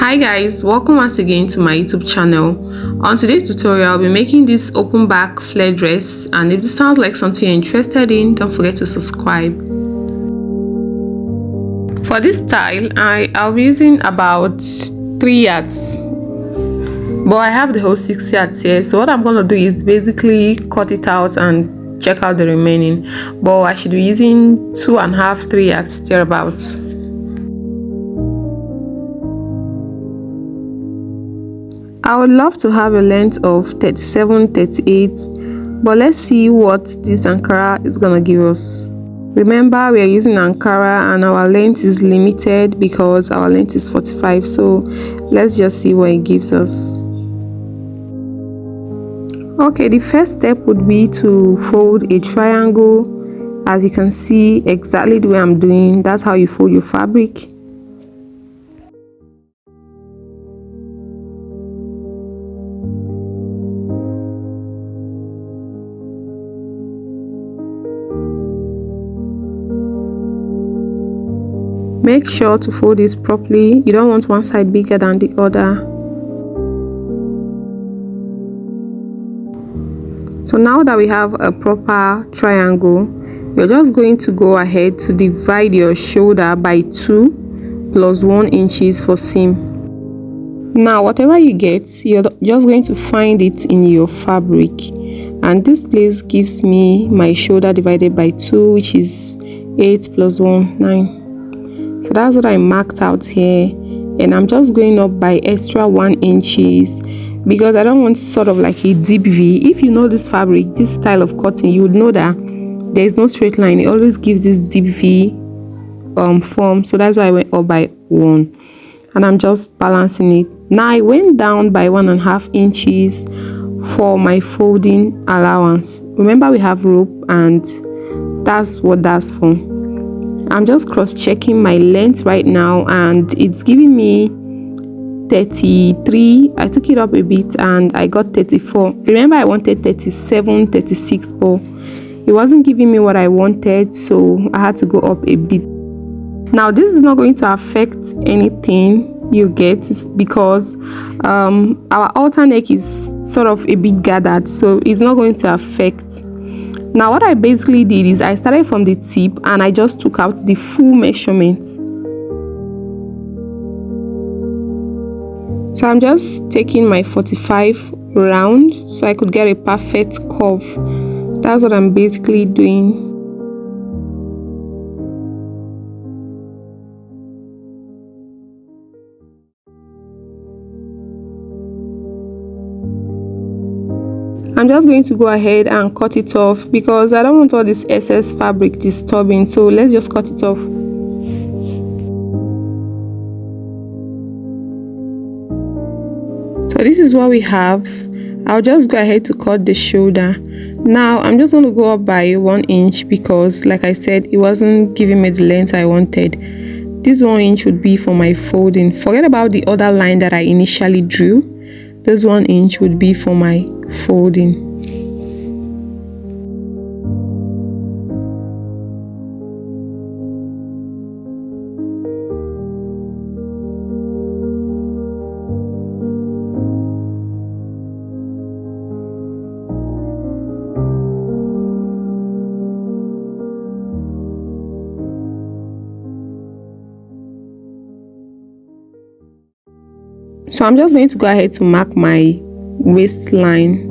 Hi guys, welcome once again to my YouTube channel. On today's tutorial, I'll be making this open back flare dress, and if this sounds like something you're interested in, don't forget to subscribe. For this style, I'll be using about 3 yards, but I have the whole 6 yards here. So what I'm going to do is basically cut it out and check out the remaining, but I should be using 2.5 3 yards thereabouts. I would love to have a length of 37, 38, but let's see what this Ankara is gonna give us. Remember, we are using Ankara and our length is limited because our length is 45, so let's just see what it gives us. Okay, the first step would be to fold a triangle. As you can see, exactly the way I'm doing, that's how you fold your fabric. Make sure to fold it properly. You don't want one side bigger than the other. So now that we have a proper triangle, you're just going to go ahead to divide your shoulder by 2 plus 1 inches for seam. Now whatever you get, you're just going to find it in your fabric, and this place gives me my shoulder divided by 2, which is 8 plus 1, 9. So that's what I marked out here, and I'm just going up by extra 1 inches because I don't want sort of like a deep V. If you know this fabric, this style of cutting, you would know that there is no straight line. It always gives this deep V form. So that's why I went up by 1, and I'm just balancing it. Now I went down by 1.5 inches for my folding allowance. Remember, we have rope, and that's what that's for. I'm just cross-checking my length right now, and it's giving me 33. I took it up a bit and I got 34. Remember, I wanted 37, 36, but it wasn't giving me what I wanted, so I had to go up a bit. Now this is not going to affect anything you get because our outer neck is sort of a bit gathered, so it's not going to affect. Now what I basically did is I started from the tip and I just took out the full measurement. So I'm just taking my 45 round so I could get a perfect curve. That's what I'm basically doing. I'm just going to go ahead and cut it off because I don't want all this excess fabric disturbing, so let's just cut it off. So this is what we have. I'll just go ahead to cut the shoulder. Now I'm just going to go up by 1 inch because, like I said, it wasn't giving me the length I wanted. This 1 inch would be for my folding. Forget about the other line that I initially drew. This 1 inch would be for my folding. So I'm just going to go ahead to mark my waistline.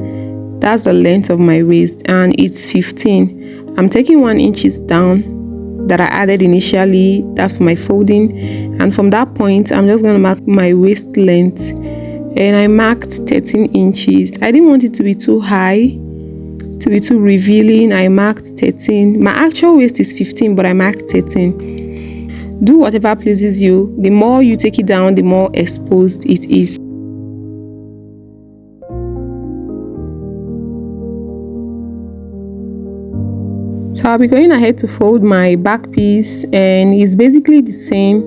That's the length of my waist, and it's 15. I'm taking 1 inches down that I added initially. That's for my folding, and from that point I'm just going to mark my waist length, and I marked 13 inches. I didn't want it to be too high, to be too revealing. I marked 13. My actual waist is 15, but I marked 13. Do whatever pleases you. The more you take it down, the more exposed it is. So I'll be going ahead to fold my back piece, and it's basically the same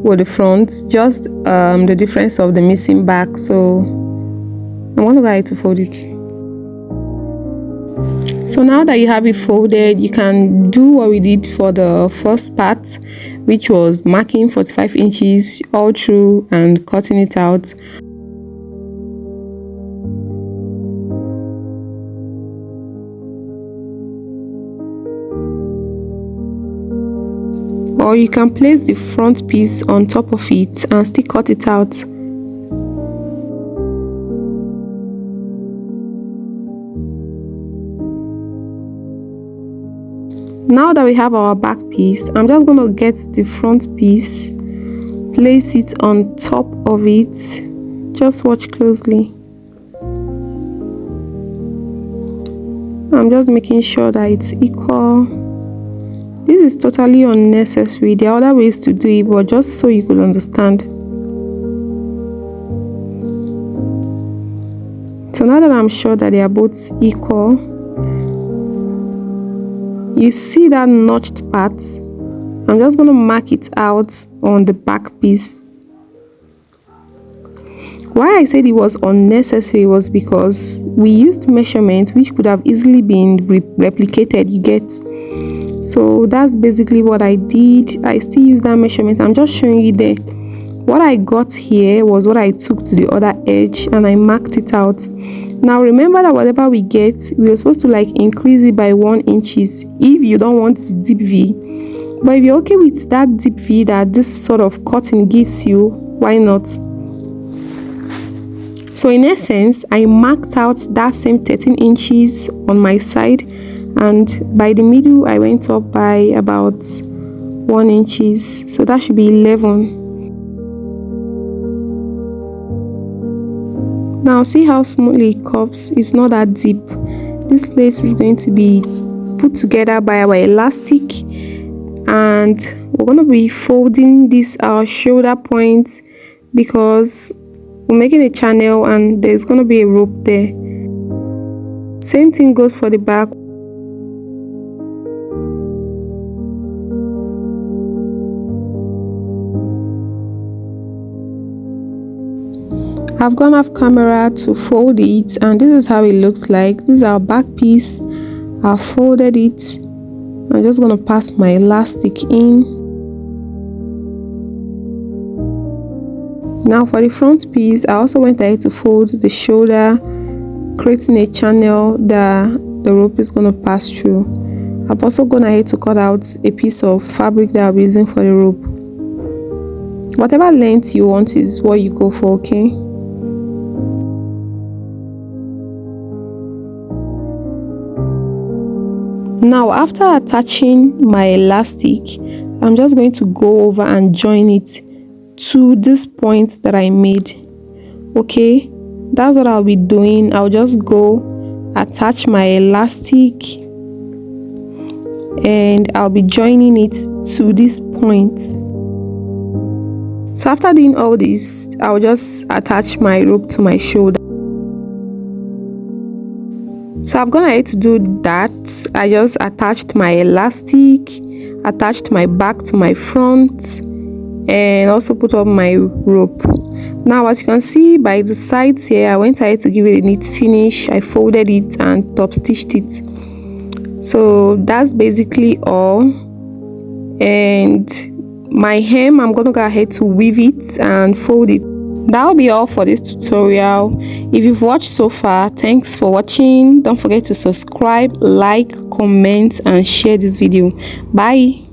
with the front, just the difference of the missing back. So I'm going to go ahead to fold it. So now that you have it folded, you can do what we did for the first part, which was marking 45 inches all through and cutting it out. Or you can place the front piece on top of it and still cut it out. Now that we have our back piece, I'm just going to get the front piece, place it on top of it. Just watch closely. I'm just making sure that it's equal. This is totally unnecessary. There are other ways to do it, but just so you could understand. So now that I'm sure that they are both equal, you see that notched part? I'm just going to mark it out on the back piece. Why I said it was unnecessary was because we used measurement which could have easily been replicated, you get. So that's basically what I did. I still use that measurement. I'm just showing you there. What I got here was what I took to the other edge and I marked it out. Now remember that whatever we get, we are supposed to like increase it by 1 inch if you don't want the deep V. But if you're okay with that deep V that this sort of cutting gives you, why not? So in essence, I marked out that same 13 inches on my side, and by the middle I went up by about 1 inch. So that should be 11. Now see how smoothly it curves. It's not that deep. This place is going to be put together by our elastic, and we're going to be folding this our shoulder point because we're making a channel and there's going to be a rope there. Same thing goes for the back. I've gone off camera to fold it, and this is how it looks like. This is our back piece. I've folded it. I'm just going to pass my elastic in. Now for the front piece, I also went ahead to fold the shoulder, creating a channel that the rope is going to pass through. I've also gone ahead to cut out a piece of fabric that I'll be using for the rope. Whatever length you want is what you go for, okay? Now after attaching my elastic, I'm just going to go over and join it to this point that I made. Okay, that's what I'll be doing. I'll just go attach my elastic and I'll be joining it to this point. So after doing all this, I'll just attach my rope to my shoulder. So I've gone ahead to do that. I just attached my elastic, attached my back to my front, and also put up my rope. Now as you can see by the sides here, I went ahead to give it a neat finish. I folded it and top stitched it. So that's basically all. And my hem, I'm gonna go ahead to weave it and fold it. That'll be all for this tutorial. If you've watched so far, thanks for watching. Don't forget to subscribe, like, comment and share this video. Bye.